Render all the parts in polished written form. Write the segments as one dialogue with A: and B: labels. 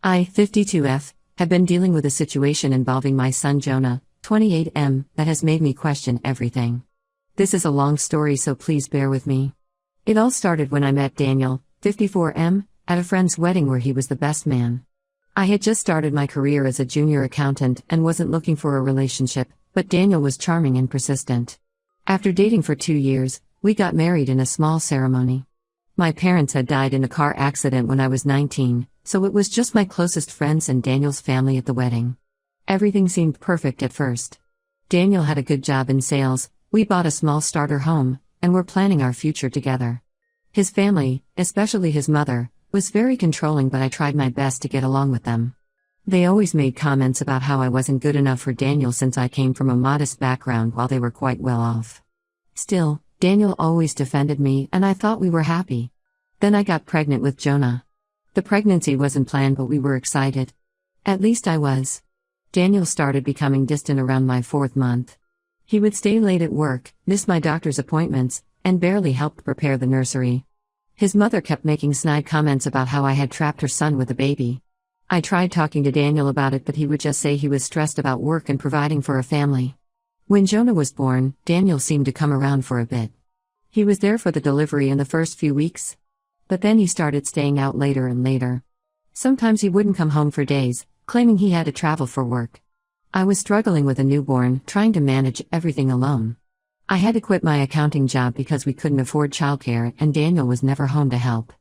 A: I, 52F, have been dealing with a situation involving my son Jonah, 28M, that has made me question everything. This is a long story, so please bear with me. It all started when I met Daniel, 54M, at a friend's wedding where he was the best man. I had just started my career as a junior accountant and wasn't looking for a relationship, but Daniel was charming and persistent. After dating for 2 years, we got married in a small ceremony. My parents had died in a car accident when I was 19, so it was just my closest friends and Daniel's family at the wedding. Everything seemed perfect at first. Daniel had a good job in sales, we bought a small starter home, and were planning our future together. His family, especially his mother, was very controlling, but I tried my best to get along with them. They always made comments about how I wasn't good enough for Daniel since I came from a modest background while they were quite well off. Still, Daniel always defended me and I thought we were happy. Then I got pregnant with Jonah. The pregnancy wasn't planned, but we were excited. At least I was. Daniel started becoming distant around my 4th month. He would stay late at work, miss my doctor's appointments, and barely helped prepare the nursery. His mother kept making snide comments about how I had trapped her son with a baby. I tried talking to Daniel about it, but he would just say he was stressed about work and providing for a family. When Jonah was born, Daniel seemed to come around for a bit. He was there for the delivery in the first few weeks. But then he started staying out later and later. Sometimes he wouldn't come home for days, claiming he had to travel for work. I was struggling with a newborn, trying to manage everything alone. I had to quit my accounting job because we couldn't afford childcare and Daniel was never home to help.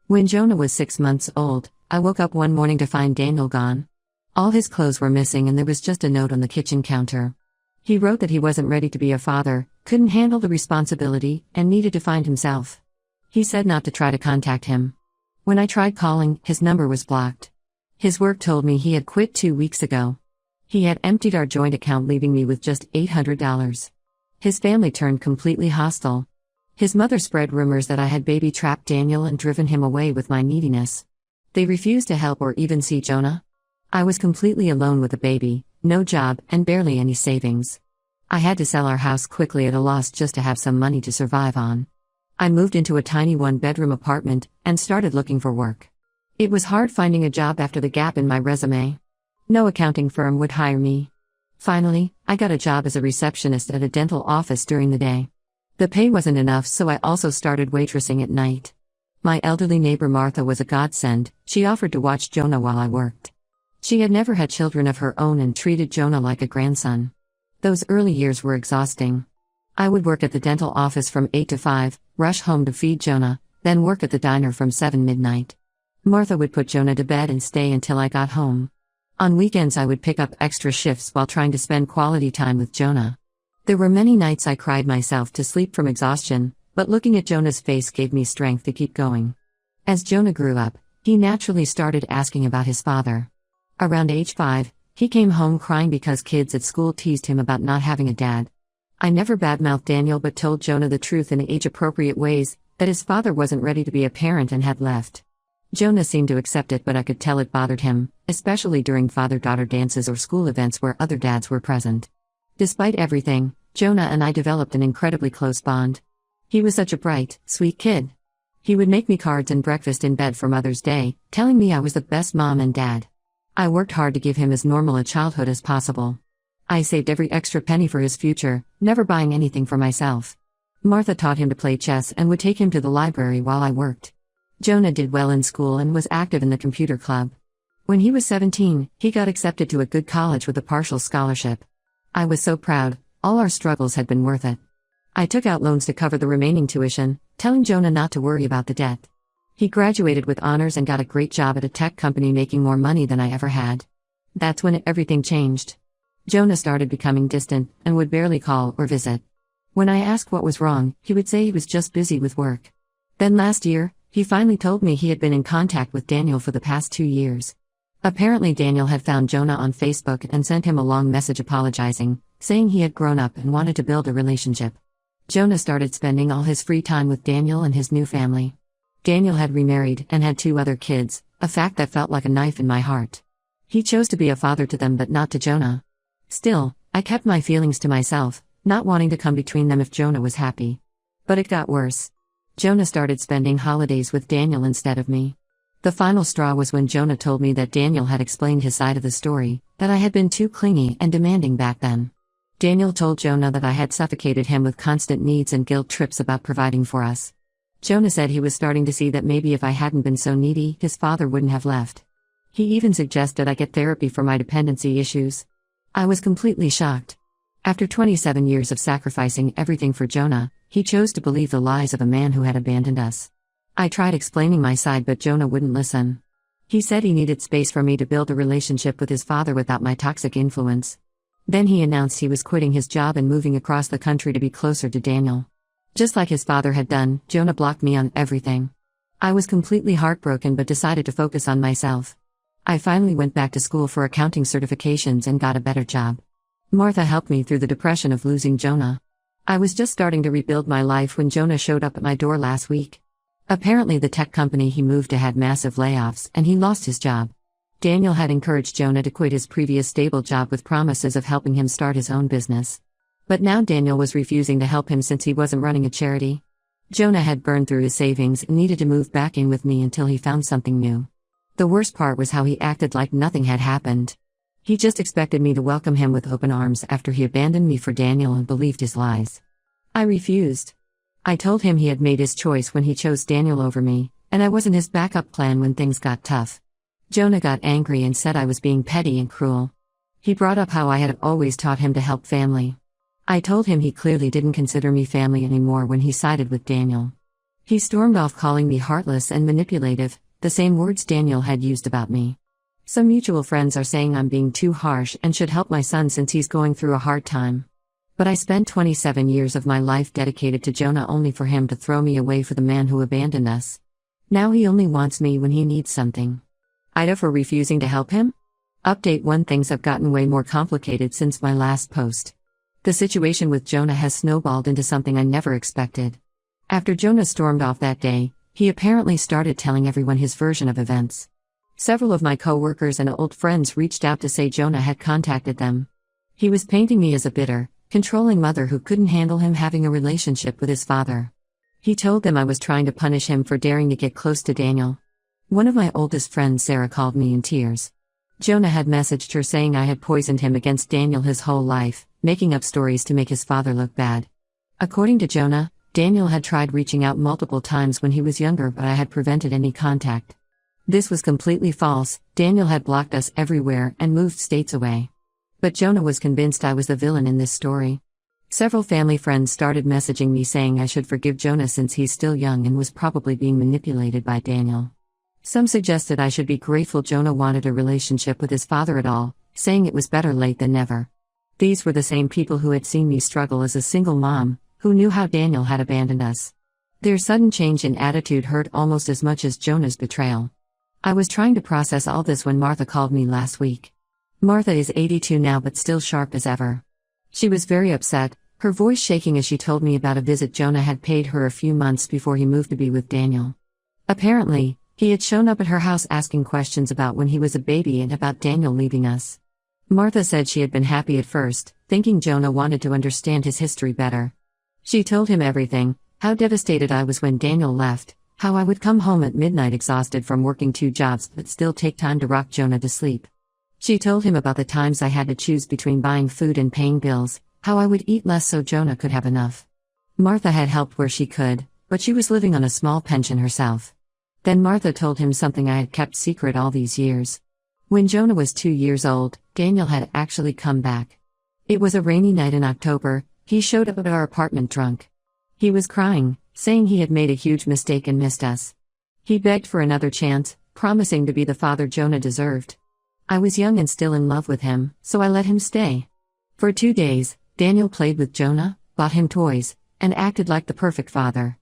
A: When Jonah was 6 months old, I woke up one morning to find Daniel gone. All his clothes were missing and there was just a note on the kitchen counter. He wrote that he wasn't ready to be a father, couldn't handle the responsibility, and needed to find himself. He said not to try to contact him. When I tried calling, his number was blocked. His work told me he had quit 2 weeks ago. He had emptied our joint account, leaving me with just $800. His family turned completely hostile. His mother spread rumors that I had baby-trapped Daniel and driven him away with my neediness. They refused to help or even see Jonah. I was completely alone with a baby, no job, and barely any savings. I had to sell our house quickly at a loss just to have some money to survive on. I moved into a tiny 1-bedroom apartment and started looking for work. It was hard finding a job after the gap in my resume. No accounting firm would hire me. Finally, I got a job as a receptionist at a dental office during the day. The pay wasn't enough, so I also started waitressing at night. My elderly neighbor Martha was a godsend. She offered to watch Jonah while I worked. She had never had children of her own and treated Jonah like a grandson. Those early years were exhausting. I would work at the dental office from 8 to 5, rush home to feed Jonah, then work at the diner from 7 midnight. Martha would put Jonah to bed and stay until I got home. On weekends I would pick up extra shifts while trying to spend quality time with Jonah. There were many nights I cried myself to sleep from exhaustion, but looking at Jonah's face gave me strength to keep going. As Jonah grew up, he naturally started asking about his father. Around age 5, he came home crying because kids at school teased him about not having a dad. I never badmouthed Daniel but told Jonah the truth in age-appropriate ways, that his father wasn't ready to be a parent and had left. Jonah seemed to accept it, but I could tell it bothered him, especially during father-daughter dances or school events where other dads were present. Despite everything, Jonah and I developed an incredibly close bond. He was such a bright, sweet kid. He would make me cards and breakfast in bed for Mother's Day, telling me I was the best mom and dad. I worked hard to give him as normal a childhood as possible. I saved every extra penny for his future, never buying anything for myself. Martha taught him to play chess and would take him to the library while I worked. Jonah did well in school and was active in the computer club. When he was 17, he got accepted to a good college with a partial scholarship. I was so proud. All our struggles had been worth it. I took out loans to cover the remaining tuition, telling Jonah not to worry about the debt. He graduated with honors and got a great job at a tech company, making more money than I ever had. That's when everything changed. Jonah started becoming distant and would barely call or visit. When I asked what was wrong, he would say he was just busy with work. Then last year, he finally told me he had been in contact with Daniel for the past 2 years. Apparently Daniel had found Jonah on Facebook and sent him a long message apologizing, saying he had grown up and wanted to build a relationship. Jonah started spending all his free time with Daniel and his new family. Daniel had remarried and had 2 other kids, a fact that felt like a knife in my heart. He chose to be a father to them but not to Jonah. Still, I kept my feelings to myself, not wanting to come between them if Jonah was happy. But it got worse. Jonah started spending holidays with Daniel instead of me. The final straw was when Jonah told me that Daniel had explained his side of the story, that I had been too clingy and demanding back then. Daniel told Jonah that I had suffocated him with constant needs and guilt trips about providing for us. Jonah said he was starting to see that maybe if I hadn't been so needy, his father wouldn't have left. He even suggested I get therapy for my dependency issues. I was completely shocked. After 27 years of sacrificing everything for Jonah, he chose to believe the lies of a man who had abandoned us. I tried explaining my side, but Jonah wouldn't listen. He said he needed space for me to build a relationship with his father without my toxic influence. Then he announced he was quitting his job and moving across the country to be closer to Daniel. Just like his father had done, Jonah blocked me on everything. I was completely heartbroken but decided to focus on myself. I finally went back to school for accounting certifications and got a better job. Martha helped me through the depression of losing Jonah. I was just starting to rebuild my life when Jonah showed up at my door last week. Apparently the tech company he moved to had massive layoffs and he lost his job. Daniel had encouraged Jonah to quit his previous stable job with promises of helping him start his own business. But now Daniel was refusing to help him since he wasn't running a charity. Jonah had burned through his savings and needed to move back in with me until he found something new. The worst part was how he acted like nothing had happened. He just expected me to welcome him with open arms after he abandoned me for Daniel and believed his lies. I refused. I told him he had made his choice when he chose Daniel over me, and I wasn't his backup plan when things got tough. Jonah got angry and said I was being petty and cruel. He brought up how I had always taught him to help family. I told him he clearly didn't consider me family anymore when he sided with Daniel. He stormed off calling me heartless and manipulative, the same words Daniel had used about me. Some mutual friends are saying I'm being too harsh and should help my son since he's going through a hard time. But I spent 27 years of my life dedicated to Jonah only for him to throw me away for the man who abandoned us. Now he only wants me when he needs something. Ida for refusing to help him? Update 1. Things have gotten way more complicated since my last post. The situation with Jonah has snowballed into something I never expected. After Jonah stormed off that day, he apparently started telling everyone his version of events. Several of my co-workers and old friends reached out to say Jonah had contacted them. He was painting me as a bitter, controlling mother who couldn't handle him having a relationship with his father. He told them I was trying to punish him for daring to get close to Daniel. One of my oldest friends, Sarah, called me in tears. Jonah had messaged her saying I had poisoned him against Daniel his whole life, making up stories to make his father look bad. According to Jonah, Daniel had tried reaching out multiple times when he was younger, but I had prevented any contact. This was completely false. Daniel had blocked us everywhere and moved states away. But Jonah was convinced I was the villain in this story. Several family friends started messaging me saying I should forgive Jonah since he's still young and was probably being manipulated by Daniel. Some suggested I should be grateful Jonah wanted a relationship with his father at all, saying it was better late than never. These were the same people who had seen me struggle as a single mom, who knew how Daniel had abandoned us. Their sudden change in attitude hurt almost as much as Jonah's betrayal. I was trying to process all this when Martha called me last week. Martha is 82 now but still sharp as ever. She was very upset, her voice shaking as she told me about a visit Jonah had paid her a few months before he moved to be with Daniel. Apparently, he had shown up at her house asking questions about when he was a baby and about Daniel leaving us. Martha said she had been happy at first, thinking Jonah wanted to understand his history better. She told him everything, how devastated I was when Daniel left, how I would come home at midnight exhausted from working 2 jobs but still take time to rock Jonah to sleep. She told him about the times I had to choose between buying food and paying bills, how I would eat less so Jonah could have enough. Martha had helped where she could, but she was living on a small pension herself. Then Martha told him something I had kept secret all these years. When Jonah was 2 years old, Daniel had actually come back. It was a rainy night in October. He showed up at our apartment drunk. He was crying, saying he had made a huge mistake and missed us. He begged for another chance, promising to be the father Jonah deserved. I was young and still in love with him, so I let him stay. For 2 days, Daniel played with Jonah, bought him toys, and acted like the perfect father.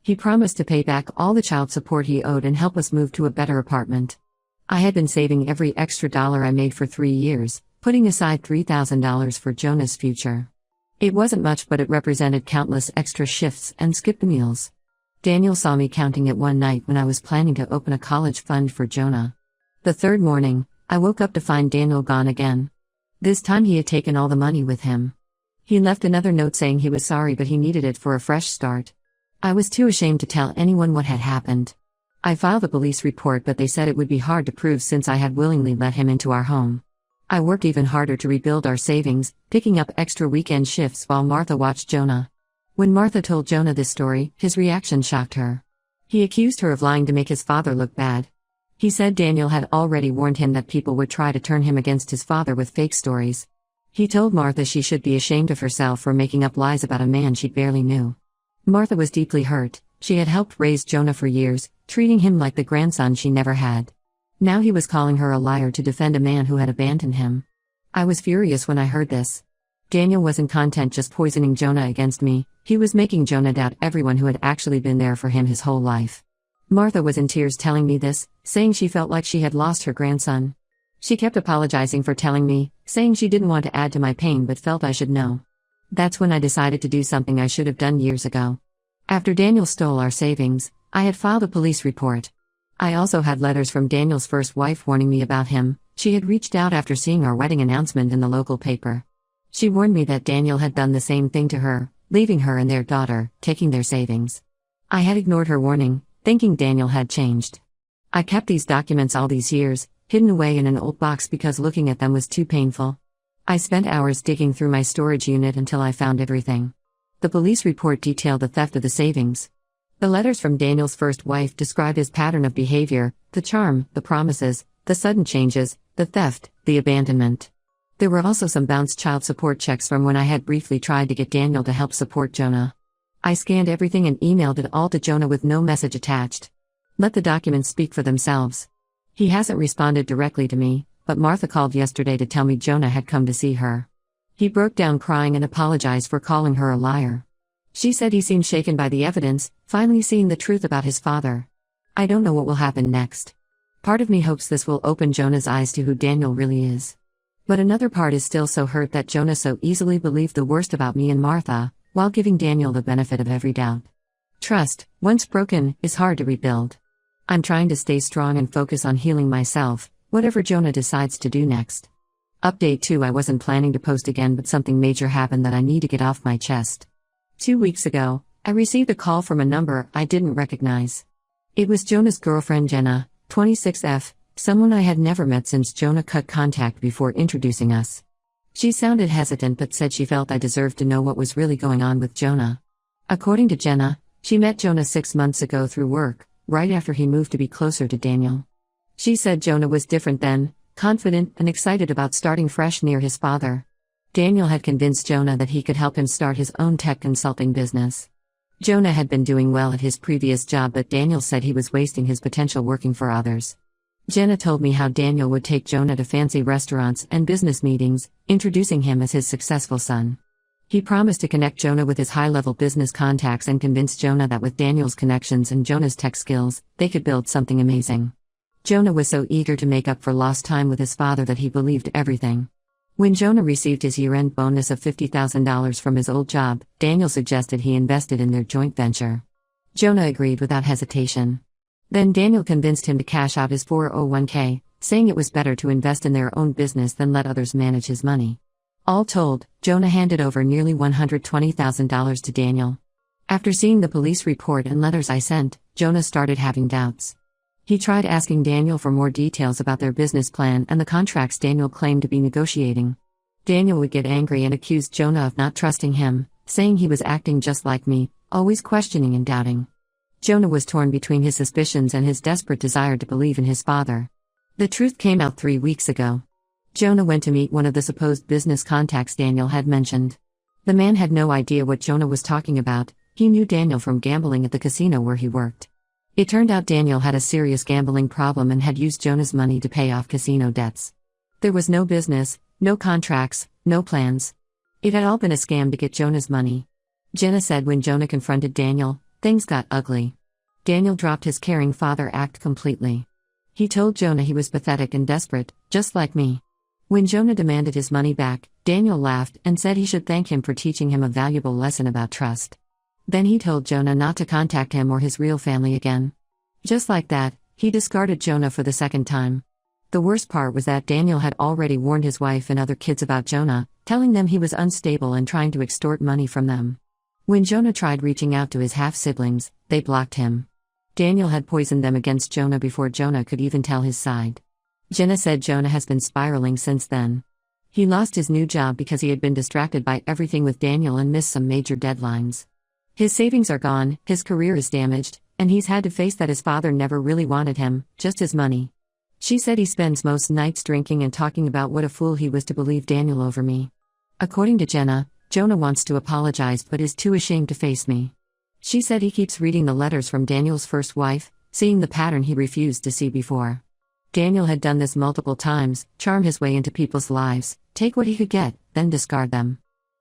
A: He promised to pay back all the child support he owed and help us move to a better apartment. I had been saving every extra dollar I made for 3 years, putting aside $3,000 for Jonah's future. It wasn't much, but it represented countless extra shifts and skipped meals. Daniel saw me counting it one night when I was planning to open a college fund for Jonah. The 3rd morning, I woke up to find Daniel gone again. This time he had taken all the money with him. He left another note saying he was sorry but he needed it for a fresh start. I was too ashamed to tell anyone what had happened. I filed a police report, but they said it would be hard to prove since I had willingly let him into our home. I worked even harder to rebuild our savings, picking up extra weekend shifts while Martha watched Jonah. When Martha told Jonah this story, his reaction shocked her. He accused her of lying to make his father look bad. He said Daniel had already warned him that people would try to turn him against his father with fake stories. He told Martha she should be ashamed of herself for making up lies about a man she barely knew. Martha was deeply hurt. She had helped raise Jonah for years, treating him like the grandson she never had. Now he was calling her a liar to defend a man who had abandoned him. I was furious when I heard this. Daniel wasn't content just poisoning Jonah against me, he was making Jonah doubt everyone who had actually been there for him his whole life. Martha was in tears telling me this, saying she felt like she had lost her grandson. She kept apologizing for telling me, saying she didn't want to add to my pain but felt I should know. That's when I decided to do something I should have done years ago. After Daniel stole our savings, I had filed a police report. I also had letters from Daniel's first wife warning me about him. She had reached out after seeing our wedding announcement in the local paper. She warned me that Daniel had done the same thing to her, leaving her and their daughter, taking their savings. I had ignored her warning, thinking Daniel had changed. I kept these documents all these years, hidden away in an old box because looking at them was too painful. I spent hours digging through my storage unit until I found everything. The police report detailed the theft of the savings. The letters from Daniel's first wife described his pattern of behavior, the charm, the promises, the sudden changes, the theft, the abandonment. There were also some bounced child support checks from when I had briefly tried to get Daniel to help support Jonah. I scanned everything and emailed it all to Jonah with no message attached. Let the documents speak for themselves. He hasn't responded directly to me, but Martha called yesterday to tell me Jonah had come to see her. He broke down crying and apologized for calling her a liar. She said he seemed shaken by the evidence, finally seeing the truth about his father. I don't know what will happen next. Part of me hopes this will open Jonah's eyes to who Daniel really is. But another part is still so hurt that Jonah so easily believed the worst about me and Martha, while giving Daniel the benefit of every doubt. Trust, once broken, is hard to rebuild. I'm trying to stay strong and focus on healing myself, whatever Jonah decides to do next. Update 2: I wasn't planning to post again, but something major happened that I need to get off my chest. 2 weeks ago, I received a call from a number I didn't recognize. It was Jonah's girlfriend Jenna, 26F, someone I had never met since Jonah cut contact before introducing us. She sounded hesitant but said she felt I deserved to know what was really going on with Jonah. According to Jenna, she met Jonah 6 months ago through work, right after he moved to be closer to Daniel. She said Jonah was different then, confident and excited about starting fresh near his father. Daniel had convinced Jonah that he could help him start his own tech consulting business. Jonah had been doing well at his previous job, but Daniel said he was wasting his potential working for others. Jenna told me how Daniel would take Jonah to fancy restaurants and business meetings, introducing him as his successful son. He promised to connect Jonah with his high-level business contacts and convinced Jonah that with Daniel's connections and Jonah's tech skills, they could build something amazing. Jonah was so eager to make up for lost time with his father that he believed everything. When Jonah received his year-end bonus of $50,000 from his old job, Daniel suggested he invested in their joint venture. Jonah agreed without hesitation. Then Daniel convinced him to cash out his 401k, saying it was better to invest in their own business than let others manage his money. All told, Jonah handed over nearly $120,000 to Daniel. After seeing the police report and letters I sent, Jonah started having doubts. He tried asking Daniel for more details about their business plan and the contracts Daniel claimed to be negotiating. Daniel would get angry and accuse Jonah of not trusting him, saying he was acting just like me, always questioning and doubting. Jonah was torn between his suspicions and his desperate desire to believe in his father. The truth came out 3 weeks ago. Jonah went to meet one of the supposed business contacts Daniel had mentioned. The man had no idea what Jonah was talking about. He knew Daniel from gambling at the casino where he worked. It turned out Daniel had a serious gambling problem and had used Jonah's money to pay off casino debts. There was no business, no contracts, no plans. It had all been a scam to get Jonah's money. Jenna said when Jonah confronted Daniel, things got ugly. Daniel dropped his caring father act completely. He told Jonah he was pathetic and desperate, just like me. When Jonah demanded his money back, Daniel laughed and said he should thank him for teaching him a valuable lesson about trust. Then he told Jonah not to contact him or his real family again. Just like that, he discarded Jonah for the second time. The worst part was that Daniel had already warned his wife and other kids about Jonah, telling them he was unstable and trying to extort money from them. When Jonah tried reaching out to his half-siblings, they blocked him. Daniel had poisoned them against Jonah before Jonah could even tell his side. Jenna said Jonah has been spiraling since then. He lost his new job because he had been distracted by everything with Daniel and missed some major deadlines. His savings are gone, his career is damaged, and he's had to face that his father never really wanted him, just his money. She said he spends most nights drinking and talking about what a fool he was to believe Daniel over me. According to Jenna, Jonah wants to apologize but is too ashamed to face me. She said he keeps reading the letters from Daniel's first wife, seeing the pattern he refused to see before. Daniel had done this multiple times, charm his way into people's lives, take what he could get, then discard them.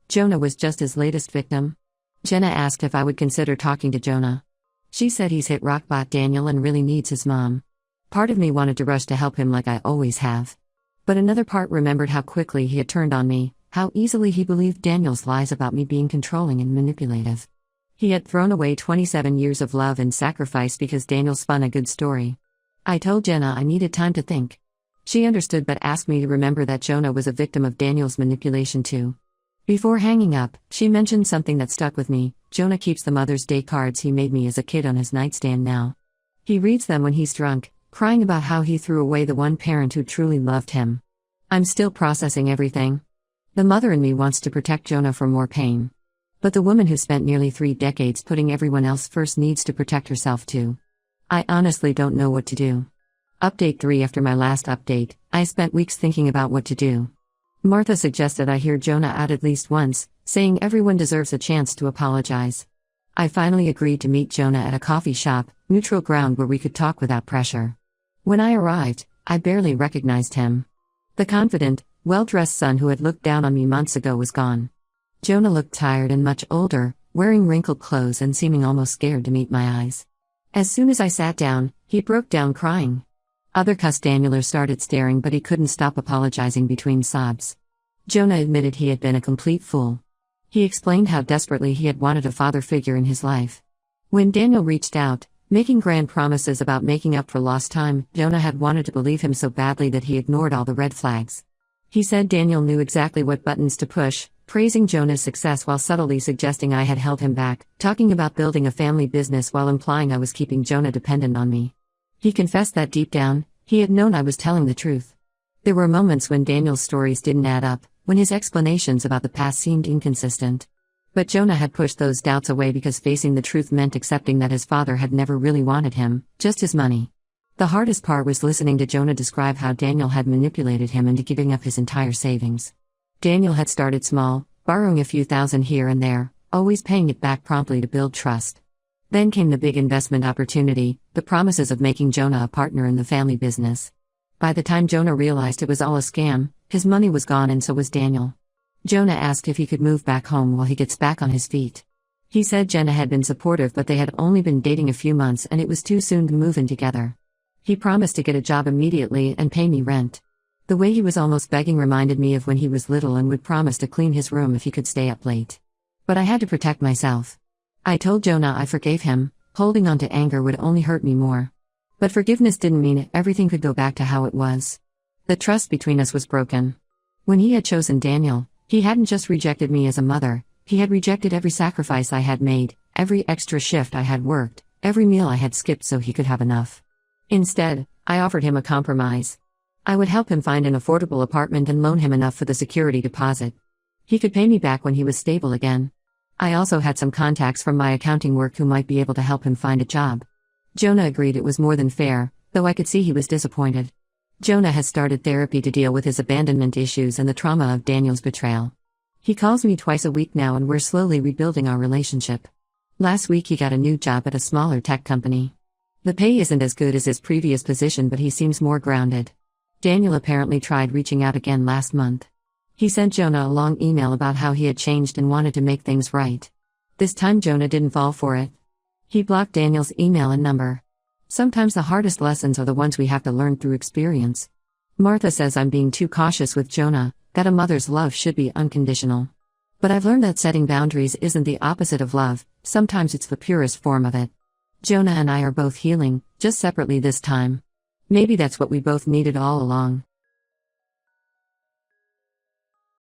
A: Jonah was just his latest victim. Jenna asked if I would consider talking to Jonah. She said he's hit rock bottom Daniel and really needs his mom. Part of me wanted to rush to help him like I always have. But another part remembered how quickly he had turned on me, how easily he believed Daniel's lies about me being controlling and manipulative. He had thrown away 27 years of love and sacrifice because Daniel spun a good story. I told Jenna I needed time to think. She understood but asked me to remember that Jonah was a victim of Daniel's manipulation too. Before hanging up, she mentioned something that stuck with me. Jonah keeps the Mother's Day cards he made me as a kid on his nightstand now. He reads them when he's drunk, crying about how he threw away the one parent who truly loved him. I'm still processing everything. The mother in me wants to protect Jonah from more pain. But the woman who spent nearly 3 decades putting everyone else first needs to protect herself too. I honestly don't know what to do. Update 3. After my last update, I spent weeks thinking about what to do. Martha suggested I hear Jonah out at least once, saying everyone deserves a chance to apologize. I finally agreed to meet Jonah at a coffee shop, neutral ground where we could talk without pressure. When I arrived, I barely recognized him. The confident, well-dressed son who had looked down on me months ago was gone. Jonah looked tired and much older, wearing wrinkled clothes and seeming almost scared to meet my eyes. As soon as I sat down, he broke down crying. Other custodians started staring but he couldn't stop apologizing between sobs. Jonah admitted he had been a complete fool. He explained how desperately he had wanted a father figure in his life. When Daniel reached out, making grand promises about making up for lost time, Jonah had wanted to believe him so badly that he ignored all the red flags. He said Daniel knew exactly what buttons to push, praising Jonah's success while subtly suggesting I had held him back, talking about building a family business while implying I was keeping Jonah dependent on me. He confessed that deep down, he had known I was telling the truth. There were moments when Daniel's stories didn't add up, when his explanations about the past seemed inconsistent. But Jonah had pushed those doubts away because facing the truth meant accepting that his father had never really wanted him, just his money. The hardest part was listening to Jonah describe how Daniel had manipulated him into giving up his entire savings. Daniel had started small, borrowing a few thousand here and there, always paying it back promptly to build trust. Then came the big investment opportunity, the promises of making Jonah a partner in the family business. By the time Jonah realized it was all a scam, his money was gone and so was Daniel. Jonah asked if he could move back home while he gets back on his feet. He said Jenna had been supportive but they had only been dating a few months and it was too soon to move in together. He promised to get a job immediately and pay me rent. The way he was almost begging reminded me of when he was little and would promise to clean his room if he could stay up late. But I had to protect myself. I told Jonah I forgave him, holding on to anger would only hurt me more. But forgiveness didn't mean everything could go back to how it was. The trust between us was broken. When he had chosen Daniel, he hadn't just rejected me as a mother, he had rejected every sacrifice I had made, every extra shift I had worked, every meal I had skipped so he could have enough. Instead, I offered him a compromise. I would help him find an affordable apartment and loan him enough for the security deposit. He could pay me back when he was stable again. I also had some contacts from my accounting work who might be able to help him find a job. Jonah agreed it was more than fair, though I could see he was disappointed. Jonah has started therapy to deal with his abandonment issues and the trauma of Daniel's betrayal. He calls me twice a week now and we're slowly rebuilding our relationship. Last week he got a new job at a smaller tech company. The pay isn't as good as his previous position but he seems more grounded. Daniel apparently tried reaching out again last month. He sent Jonah a long email about how he had changed and wanted to make things right. This time Jonah didn't fall for it. He blocked Daniel's email and number. Sometimes the hardest lessons are the ones we have to learn through experience. Martha says I'm being too cautious with Jonah, that a mother's love should be unconditional. But I've learned that setting boundaries isn't the opposite of love, sometimes it's the purest form of it. Jonah and I are both healing, just separately this time. Maybe that's what we both needed all along.